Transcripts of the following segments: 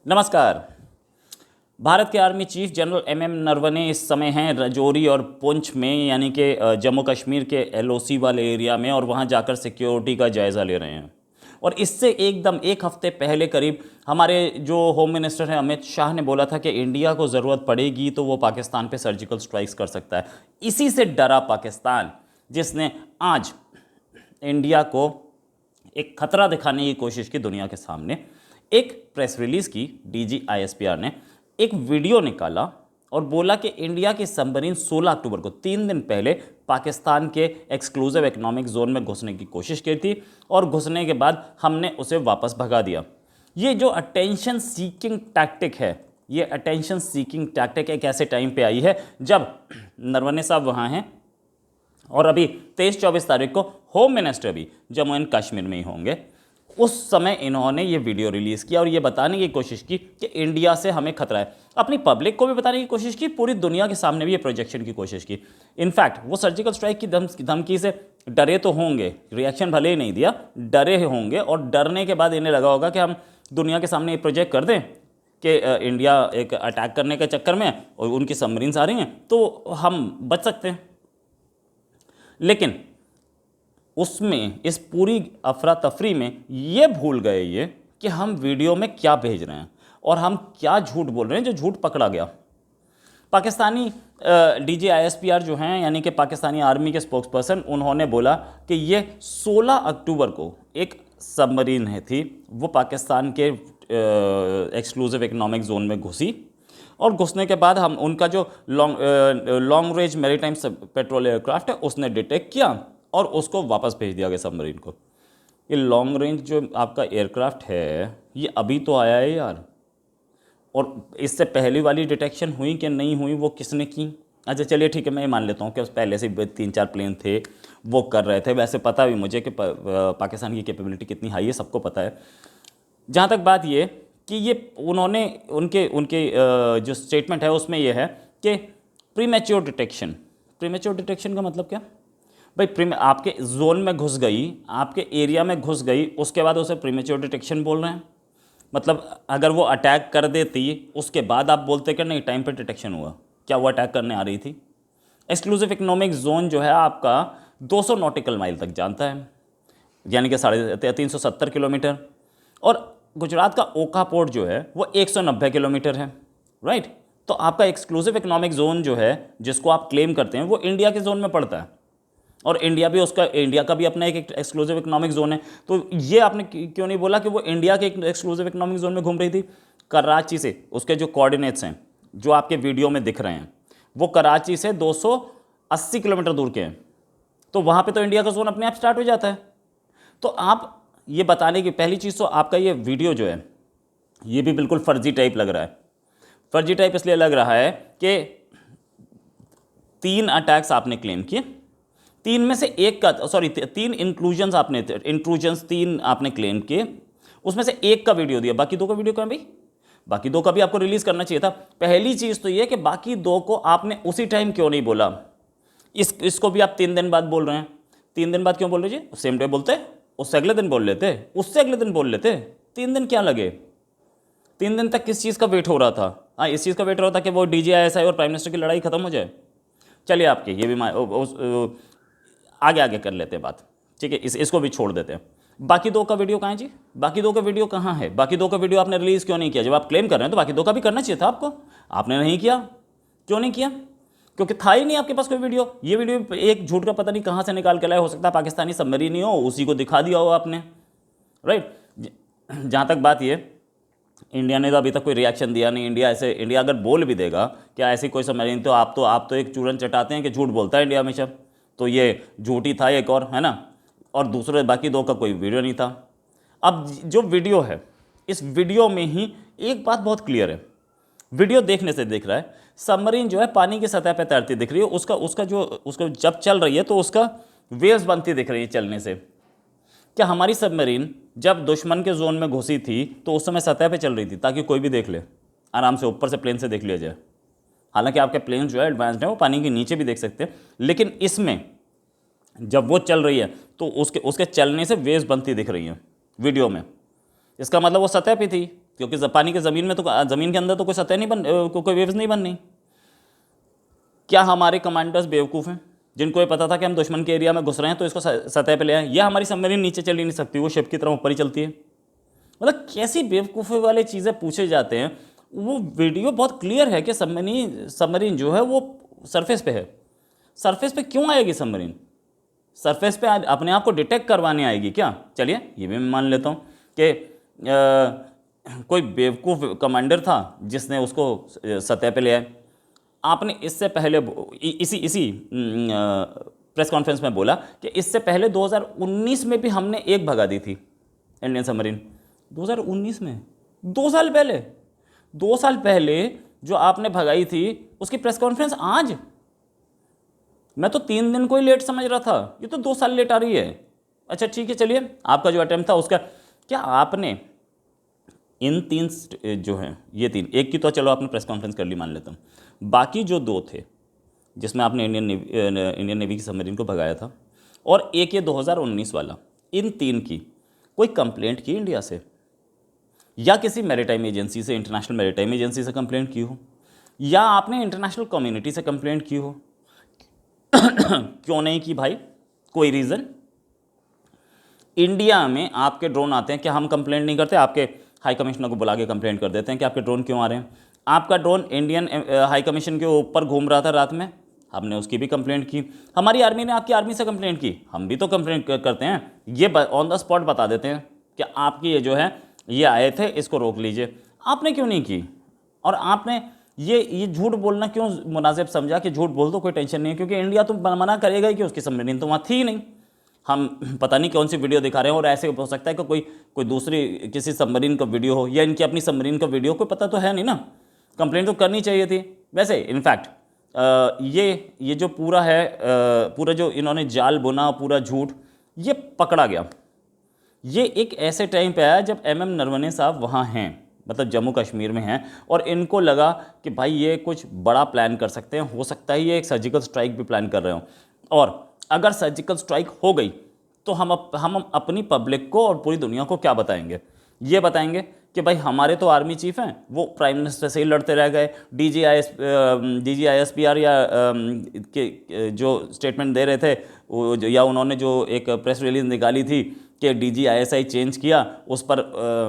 नमस्कार। भारत के army chief general MM Naravane इस समय हैं राजौरी और पुंछ में, यानी कि जम्मू कश्मीर के एलओसी वाले एरिया में, और वहां जाकर सिक्योरिटी का जायज़ा ले रहे हैं। और इससे एकदम एक हफ्ते पहले करीब हमारे जो होम मिनिस्टर हैं अमित शाह ने बोला था कि इंडिया को ज़रूरत पड़ेगी तो वो पाकिस्तान पे सर्जिकल स्ट्राइक्स कर सकता है। इसी से डरा पाकिस्तान, जिसने आज इंडिया को एक खतरा दिखाने की कोशिश की दुनिया के सामने। एक प्रेस रिलीज की, डीजी आईएसपीआर ने एक वीडियो निकाला और बोला कि इंडिया की सबमरीन 16 अक्टूबर को 3 दिन पहले पाकिस्तान के एक्सक्लूसिव इकोनॉमिक जोन में घुसने की कोशिश की थी और घुसने के बाद हमने उसे वापस भगा दिया। ये जो अटेंशन सीकिंग टैक्टिक है, ये अटेंशन सीकिंग टैक्टिक एक ऐसे टाइम पे आई है जब नरवणे साहब वहाँ हैं और अभी 23-24 तारीख को होम मिनिस्टर भी जम्मू एंड कश्मीर में ही होंगे। उस समय इन्होंने ये वीडियो रिलीज़ किया और ये बताने की कोशिश की कि इंडिया से हमें खतरा है। अपनी पब्लिक को भी बताने की कोशिश की, पूरी दुनिया के सामने भी ये प्रोजेक्शन की कोशिश की। इनफैक्ट वो सर्जिकल स्ट्राइक की धमकी से डरे तो होंगे, रिएक्शन भले ही नहीं दिया, डरे होंगे, और डरने के बाद इन्हें लगा होगा कि हम दुनिया के सामने ये प्रोजेक्ट कर दें कि इंडिया एक अटैक करने के चक्कर में और उनकी सबमरीन्स आ रही हैं तो हम बच सकते हैं। लेकिन उसमें इस पूरी अफरा तफरी में ये भूल गए ये कि हम वीडियो में क्या भेज रहे हैं और हम क्या झूठ बोल रहे हैं, जो झूठ पकड़ा गया। पाकिस्तानी डीजी आईएसपीआर जो हैं, यानी कि पाकिस्तानी आर्मी के स्पोक्स पर्सन, उन्होंने बोला कि ये 16 अक्टूबर को एक सबमरीन है थी, वो पाकिस्तान के एक्सक्लूसिव इकोनॉमिक जोन में घुसी और घुसने के बाद हम उनका जो long range maritime petrol aircraft है उसने डिटेक्ट किया और उसको वापस भेज दिया गया सबमरीन को। ये लॉन्ग रेंज जो आपका एयरक्राफ्ट है ये अभी तो आया है यार, और इससे पहली वाली डिटेक्शन हुई कि नहीं हुई, वो किसने की? अच्छा चलिए ठीक है, मैं ये मान लेता हूँ कि पहले से 3-4 प्लेन थे वो कर रहे थे। वैसे पता भी मुझे कि पाकिस्तान की कैपेबिलिटी कितनी हाई है, सबको पता है। जहाँ तक बात ये कि ये उन्होंने उनके जो स्टेटमेंट है उसमें ये है कि प्रीमैच्योर डिटेक्शन का मतलब क्या भाई? आपके जोन में घुस गई, आपके एरिया में घुस गई, उसके बाद उसे प्रीमैच्योर डिटेक्शन बोल रहे हैं। मतलब अगर वो अटैक कर देती उसके बाद आप बोलते कि नहीं टाइम पे डिटेक्शन हुआ, क्या वो अटैक करने आ रही थी? एक्सक्लूसिव इकोनॉमिक जोन जो है आपका 200 नॉटिकल माइल तक जानता है, यानी कि 370 किलोमीटर, और गुजरात का ओखा पोर्ट जो है वो 190 किलोमीटर है, राइट? तो आपका एक्सक्लूसिव इकोनॉमिक जोन जो है जिसको आप क्लेम करते हैं वो इंडिया के जोन में पड़ता है, और इंडिया का भी अपना एक एक्सक्लूसिव इकोनॉमिक जोन है। तो ये आपने क्यों नहीं बोला कि वो इंडिया के एक्सक्लूसिव इकोनॉमिक जोन में घूम रही थी? कराची से उसके जो कोऑर्डिनेट्स हैं जो आपके वीडियो में दिख रहे हैं वो कराची से 280 किलोमीटर दूर के हैं, तो वहाँ पे तो इंडिया का जोन अपने आप स्टार्ट हो जाता है। तो आप ये बताने की पहली चीज़ तो आपका ये वीडियो जो है ये भी बिल्कुल फर्जी टाइप लग रहा है। फर्जी टाइप इसलिए लग रहा है कि 3 अटैक्स आपने क्लेम किए, 3 में से एक का 3 इंक्लूजन्स आपने क्लेम किए, उसमें से एक का वीडियो दिया, बाकी 2 का वीडियो कहाँ भाई? बाकी 2 का भी आपको रिलीज़ करना चाहिए था। पहली चीज़ तो ये कि बाकी 2 को आपने उसी टाइम क्यों नहीं बोला? इसको भी आप 3 दिन बाद बोल रहे हैं। 3 दिन बाद क्यों बोल रहे जी? सेम डे बोलते, उससे अगले दिन बोल लेते, उससे अगले दिन बोल लेते। 3 दिन क्या लगे? 3 दिन तक किस चीज़ का वेट हो रहा था? हाँ, इस चीज़ का वेट हो रहा था कि वो DGISI और प्राइम मिनिस्टर की लड़ाई खत्म हो जाए। चलिए आपके ये भी आगे कर लेते हैं बात, ठीक है, इसको भी छोड़ देते हैं। बाकी 2 का वीडियो कहाँ है जी? बाकी 2 का वीडियो कहाँ है? बाकी 2 का वीडियो आपने रिलीज़ क्यों नहीं किया? जब आप क्लेम कर रहे हैं तो बाकी 2 का भी करना चाहिए था आपको, आपने नहीं किया। क्यों नहीं किया? क्योंकि था ही नहीं आपके पास कोई वीडियो। ये वीडियो एक झूठ का पता नहीं कहाँ से निकाल के लाए, हो सकता है पाकिस्तानी सबमरीन ही हो, उसी को दिखा दिया हो आपने, राइट? जहाँ तक बात ये, इंडिया ने तो अभी तक कोई रिएक्शन दिया नहीं। इंडिया अगर बोल भी देगा कि ऐसी कोई सबमरीन, तो आप तो एक चूरन चटाते हैं कि झूठ बोलता है इंडिया हमेशा, तो ये झूठी था एक और, है ना? और दूसरे बाकी 2 का कोई वीडियो नहीं था। अब जो वीडियो है, इस वीडियो में ही एक बात बहुत क्लियर है, वीडियो देखने से दिख रहा है सबमरीन जो है पानी की सतह पर तैरती दिख रही है। उसका जब चल रही है तो उसका वेव्स बनती दिख रही है चलने से। क्या हमारी सबमरीन जब दुश्मन के जोन में घुसी थी तो उस समय सतह पे चल रही थी ताकि कोई भी देख ले, आराम से ऊपर से प्लेन से देख लिया जाए? हालांकि आपके प्लेन जो है एडवांस्ड है, वो पानी के नीचे भी देख सकते हैं, लेकिन इसमें जब वो चल रही है तो उसके चलने से वेव्स बनती दिख रही हैं वीडियो में। इसका मतलब वो सतह पे थी, क्योंकि पानी के ज़मीन में तो, ज़मीन के अंदर तो कोई सतह नहीं कोई वेव्स नहीं बन रही। क्या हमारे कमांडर्स बेवकूफ़ हैं जिनको ये पता था कि हम दुश्मन के एरिया में घुस रहे हैं तो इसको सतह पे ले आए? या हमारी सबमरीन नीचे चल ही नहीं सकती, वो शिप की तरह ऊपर ही चलती है? मतलब कैसी बेवकूफ़ी वाली चीज़ें पूछे जाते हैं। वो वीडियो बहुत क्लियर है कि सबमरीन जो है वो सरफेस पे है। सरफेस पे क्यों आएगी सबमरीन? सरफेस पे अपने आप को डिटेक्ट करवाने आएगी क्या? चलिए ये भी मैं मान लेता हूँ कि कोई बेवकूफ़ कमांडर था जिसने उसको सतह पे ले आए। आपने इससे पहले इसी प्रेस कॉन्फ्रेंस में बोला कि इससे पहले 2019 में भी हमने एक भगा दी थी इंडियन सबमरीन। 2019 में 2 साल पहले, 2 साल पहले जो आपने भगाई थी उसकी प्रेस कॉन्फ्रेंस आज? मैं तो 3 दिन को ही लेट समझ रहा था, ये तो 2 साल लेट आ रही है। अच्छा ठीक है, चलिए आपका जो अटेम्प्ट था उसका क्या आपने इन 3 जो हैं, ये 3, एक की तो चलो आपने प्रेस कॉन्फ्रेंस कर ली मान लेता हूँ, बाकी जो 2 थे जिसमें आपने इंडियन नेवी की सबमरीन को भगाया था और एक ये 2019 वाला, इन 3 की कोई कंप्लेंट की इंडिया से या किसी मैरीटाइम एजेंसी से, इंटरनेशनल मैरीटाइम एजेंसी से कंप्लेंट की हो या आपने इंटरनेशनल कम्युनिटी से कंप्लेंट की हो? क्यों नहीं की भाई? कोई रीज़न? इंडिया में आपके ड्रोन आते हैं, क्या हम कंप्लेंट नहीं करते? आपके हाई कमिश्नर को बुला के कंप्लेंट कर देते हैं कि आपके ड्रोन क्यों आ रहे हैं? आपका ड्रोन इंडियन हाई कमीशन के ऊपर घूम रहा था रात में, हमने उसकी भी कंप्लेंट की। हमारी आर्मी ने आपकी आर्मी से कंप्लेंट की, हम भी तो कंप्लेंट करते हैं। ये ऑन द स्पॉट बता देते हैं कि आपकी ये जो है ये आए थे, इसको रोक लीजिए। आपने क्यों नहीं की? और आपने ये झूठ बोलना क्यों मुनासिब समझा कि झूठ बोल दो, कोई टेंशन नहीं है, क्योंकि इंडिया तो मना करेगा ही कि उसकी सबमरीन तो वहाँ थी ही नहीं। हम पता नहीं कौन सी वीडियो दिखा रहे हैं, और ऐसे हो सकता है कि कोई दूसरी किसी सबमरीन का वीडियो हो या इनकी अपनी सबमरीन का वीडियो, कोई पता तो है नहीं ना। कंप्लेंट तो करनी चाहिए थी। वैसे इनफैक्ट ये जो पूरा है, पूरा जो इन्होंने जाल बुना, पूरा झूठ, ये पकड़ा गया। ये एक ऐसे टाइम पे आया जब MM नरवणे साहब वहाँ हैं, मतलब जम्मू कश्मीर में हैं, और इनको लगा कि भाई ये कुछ बड़ा प्लान कर सकते हैं, हो सकता है ये एक सर्जिकल स्ट्राइक भी प्लान कर रहे हो, और अगर सर्जिकल स्ट्राइक हो गई तो हम अपनी पब्लिक को और पूरी दुनिया को क्या बताएंगे? ये बताएंगे कि भाई हमारे तो आर्मी चीफ हैं, वो प्राइम मिनिस्टर से ही लड़ते रह गए। DGISPR या के जो स्टेटमेंट दे रहे थे या उन्होंने जो एक प्रेस रिलीज निकाली थी कि DGISI चेंज किया, उस पर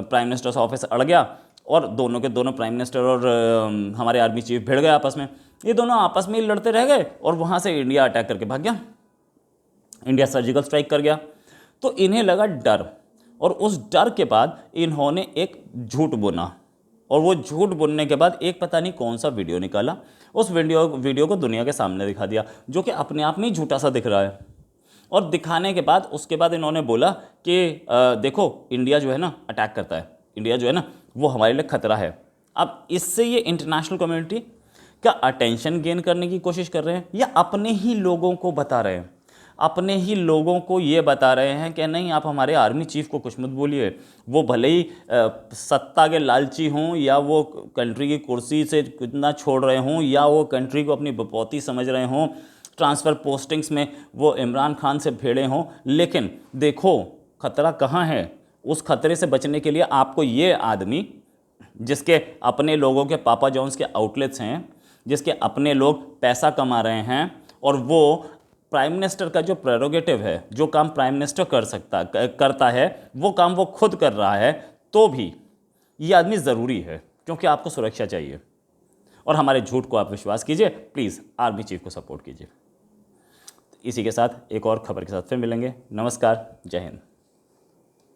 प्राइम मिनिस्टर्स ऑफिस अड़ गया और दोनों के दोनों प्राइम मिनिस्टर और हमारे आर्मी चीफ भिड़ गए आपस में। ये दोनों आपस में ही लड़ते रह गए और वहाँ से इंडिया अटैक करके भाग गया, इंडिया सर्जिकल स्ट्राइक कर गया। तो इन्हें लगा डर, और उस डर के बाद इन्होंने एक झूठ बुना, और वो झूठ बुनने के बाद एक पता नहीं कौन सा वीडियो निकाला, उस वीडियो को दुनिया के सामने दिखा दिया, जो कि अपने आप में ही झूठा सा दिख रहा है। और दिखाने के बाद उसके बाद इन्होंने बोला कि देखो इंडिया जो है ना अटैक करता है, इंडिया जो है ना वो हमारे लिए खतरा है। अब इससे ये इंटरनेशनल कम्युनिटी का अटेंशन गेन करने की कोशिश कर रहे हैं या अपने ही लोगों को बता रहे हैं, अपने ही लोगों को ये बता रहे हैं कि नहीं आप हमारे आर्मी चीफ को कुछ मत बोलिए, वो भले ही सत्ता के लालची हों या वो कंट्री की कुर्सी से कितना छोड़ रहे हों या वो कंट्री को अपनी बपौती समझ रहे हों, ट्रांसफ़र पोस्टिंग्स में वो इमरान खान से भिड़े हों, लेकिन देखो खतरा कहाँ है। उस खतरे से बचने के लिए आपको ये आदमी, जिसके अपने लोगों के पापा जॉन्स के आउटलेट्स हैं, जिसके अपने लोग पैसा कमा रहे हैं, और वो प्राइम मिनिस्टर का जो प्रेरोगेटिव है, जो काम प्राइम मिनिस्टर करता है वो काम वो खुद कर रहा है, तो भी ये आदमी ज़रूरी है क्योंकि आपको सुरक्षा चाहिए। और हमारे झूठ को आप विश्वास कीजिए, प्लीज़ आर्मी चीफ को सपोर्ट कीजिए। इसी के साथ एक और खबर के साथ फिर मिलेंगे। नमस्कार, जय हिंद।